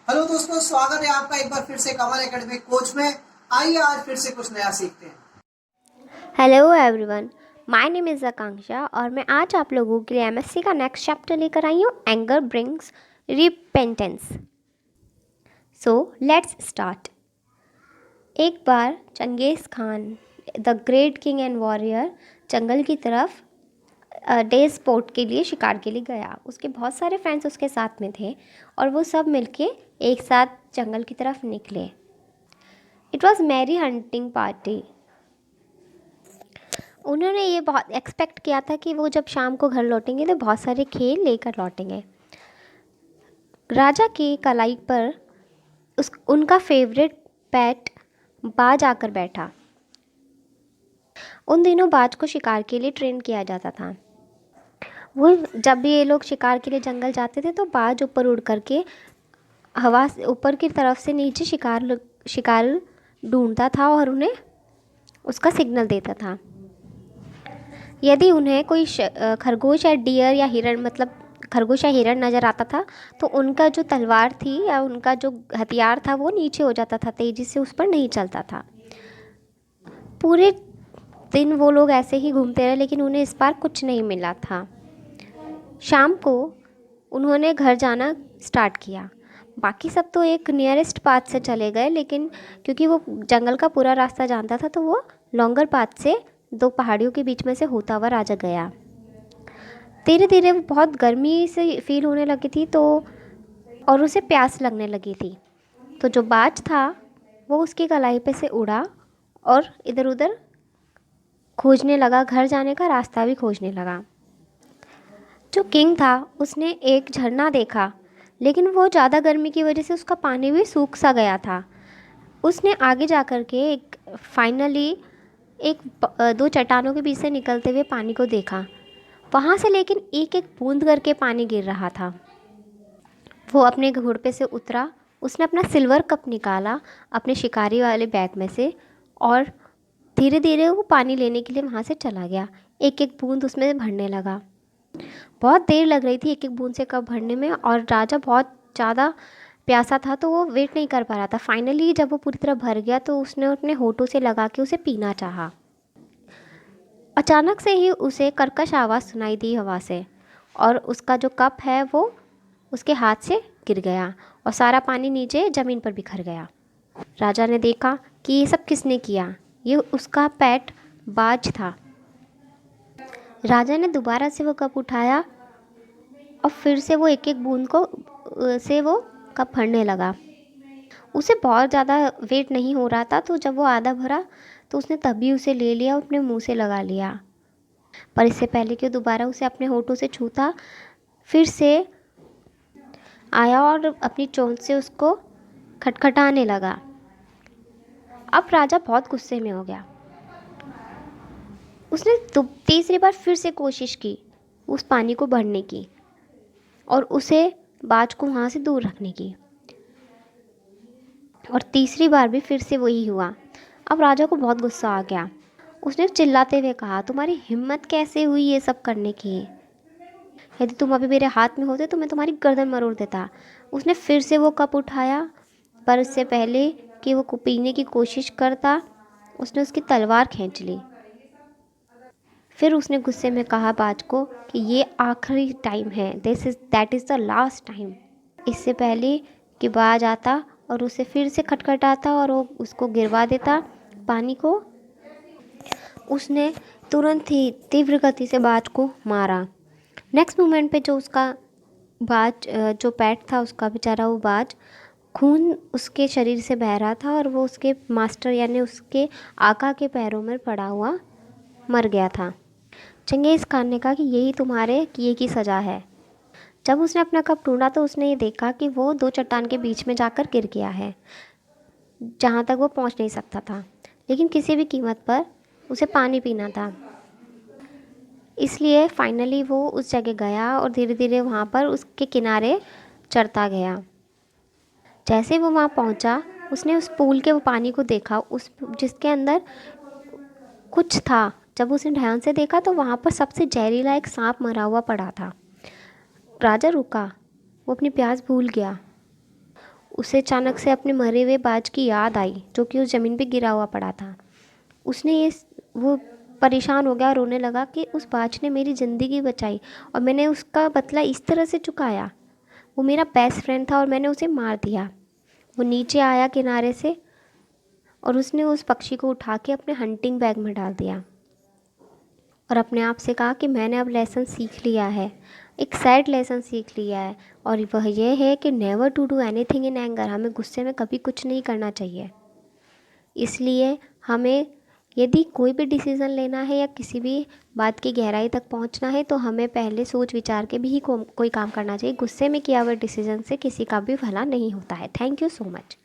Hello दोस्तों, स्वागत है आपका एक बार फिर से कमल एकेडमी कोच में। आइए आज फिर से कुछ नया सीखते हैं। Hello everyone, my name is Akanksha और मैं आज आप लोगों के लिए एमएससी का नेक्स्ट चैप्टर लेकर आई हूँ, anger brings repentance. So let's start. एक बार Genghis Khan, the great king and warrior, जंगल की तरफ डे स्पोर्ट के लिए, शिकार के लिए गया। उसके बहुत सारे फ्रेंड्स उसके साथ में थे और वो सब मिलके एक साथ जंगल की तरफ निकले। It was merry hunting party. उन्होंने ये बहुत एक्सपेक्ट किया था कि वो जब शाम को घर लौटेंगे तो बहुत सारे खेल लेकर लौटेंगे। राजा की कलाई पर उनका फेवरेट पेट बाज आकर बैठा। उन दिनों बाज को शिकार के लिए ट्रेन किया जाता था। वो जब भी ये लोग शिकार के लिए जंगल जाते थे तो बाज ऊपर उड़ करके हवा से ऊपर की तरफ से नीचे शिकार ढूंढता था और उन्हें उसका सिग्नल देता था। यदि उन्हें कोई खरगोश या डियर या हिरण, मतलब खरगोश या हिरण नज़र आता था तो उनका जो तलवार थी या उनका जो हथियार था वो नीचे हो जाता था, तेज़ी से उस पर नहीं चलता था। पूरे दिन वो लोग ऐसे ही घूमते रहे लेकिन उन्हें इस बार कुछ नहीं मिला था। शाम को उन्होंने घर जाना स्टार्ट किया। बाकी सब तो एक नियरेस्ट पाथ से चले गए, लेकिन क्योंकि वो जंगल का पूरा रास्ता जानता था तो वो लॉन्गर पाथ से दो पहाड़ियों के बीच में से होता हुआ राजा गया। धीरे धीरे वो बहुत गर्मी से फील होने लगी थी और उसे प्यास लगने लगी थी। तो जो बाज था वो उसकी कलाई पे से उड़ा और इधर उधर खोजने लगा, घर जाने का रास्ता भी खोजने लगा। जो किंग था उसने एक झरना देखा, लेकिन वो ज़्यादा गर्मी की वजह से उसका पानी भी सूख सा गया था। उसने आगे जा कर के फाइनली दो चट्टानों के बीच से निकलते हुए पानी को देखा। वहाँ से लेकिन एक एक बूंद करके पानी गिर रहा था। वो अपने घोड़े पे से उतरा, उसने अपना सिल्वर कप निकाला अपने शिकारी वाले बैग में से और धीरे धीरे वो पानी लेने के लिए वहाँ से चला गया। एक एक बूंद उसमें भरने लगा। बहुत देर लग रही थी एक एक बूंद से कप भरने में और राजा बहुत ज़्यादा प्यासा था तो वो वेट नहीं कर पा रहा था। फाइनली जब वो पूरी तरह भर गया तो उसने अपने होठों से लगा के उसे पीना चाहा। अचानक से ही उसे कर्कश आवाज़ सुनाई दी हवा से और उसका जो कप है वो उसके हाथ से गिर गया और सारा पानी नीचे ज़मीन पर बिखर गया। राजा ने देखा कि ये सब किसने किया। ये उसका पेट बाज था। राजा ने दोबारा से वो कप उठाया और फिर से वो एक एक बूंद को से वो कप भरने लगा। उसे बहुत ज़्यादा वेट नहीं हो रहा था, तो जब वो आधा भरा तो उसने तभी उसे ले लिया और अपने मुंह से लगा लिया। पर इससे पहले कि वो दोबारा उसे अपने होठों से छूता, फिर से आया और अपनी चोंच से उसको खटखटाने लगा। अब राजा बहुत गुस्से में हो गया। उसने तीसरी बार फिर से कोशिश की उस पानी को भरने की और उसे बाज को वहाँ से दूर रखने की, और तीसरी बार भी फिर से वही हुआ। अब राजा को बहुत गुस्सा आ गया। उसने चिल्लाते हुए कहा, तुम्हारी हिम्मत कैसे हुई ये सब करने की? यदि तुम अभी मेरे हाथ में होते तो मैं तुम्हारी गर्दन मरोड़ देता। उसने फिर से वो कप उठाया, पर इससे पहले कि वो पीने की कोशिश करता उसने उसकी तलवार खींच ली। फिर उसने गुस्से में कहा बाज को कि ये आखिरी टाइम है, that is the last time. इससे पहले कि बाज आता और उसे फिर से खटखटाता और वो उसको गिरवा देता पानी को, उसने तुरंत ही तीव्र गति से बाज को मारा। नेक्स्ट मोमेंट पे जो उसका बाज जो पेट था उसका बेचारा वो बाज, खून उसके शरीर से बह रहा था और वो उसके मास्टर यानी उसके आका के पैरों में पड़ा हुआ मर गया था। चंगेज़ खान ने कहा कि यही तुम्हारे किए की सज़ा है। जब उसने अपना कप ढूंढा तो उसने ये देखा कि वो दो चट्टान के बीच में जाकर गिर गया है, जहाँ तक वो पहुँच नहीं सकता था, लेकिन किसी भी कीमत पर उसे पानी पीना था। इसलिए फाइनली वो उस जगह गया और धीरे धीरे वहाँ पर उसके किनारे चढ़ता गया। जैसे वो वहाँ पहुँचा उसने उस पूल के वो पानी को देखा, उस जिसके अंदर कुछ था। जब उसने ध्यान से देखा तो वहाँ पर सबसे जहरीला एक सांप मरा हुआ पड़ा था। राजा रुका, वो अपनी प्यास भूल गया। उसे अचानक से अपने मरे हुए बाज की याद आई जो कि उस ज़मीन पे गिरा हुआ पड़ा था। उसने ये वो परेशान हो गया, रोने लगा कि उस बाज ने मेरी ज़िंदगी बचाई और मैंने उसका बदला इस तरह से चुकाया। वो मेरा बेस्ट फ्रेंड था और मैंने उसे मार दिया। वो नीचे आया किनारे से और उसने उस पक्षी को उठा के अपने हंटिंग बैग में डाल दिया और अपने आप से कहा कि मैंने अब लेसन सीख लिया है, एक सैड लेसन सीख लिया है, और वह यह है कि never to do anything in anger. हमें गुस्से में कभी कुछ नहीं करना चाहिए। इसलिए हमें यदि कोई भी डिसीज़न लेना है या किसी भी बात की गहराई तक पहुंचना है तो हमें पहले सोच विचार के भी ही कोई काम करना चाहिए। गुस्से में किया हुआ डिसीज़न से किसी का भी भला नहीं होता है। Thank you so much.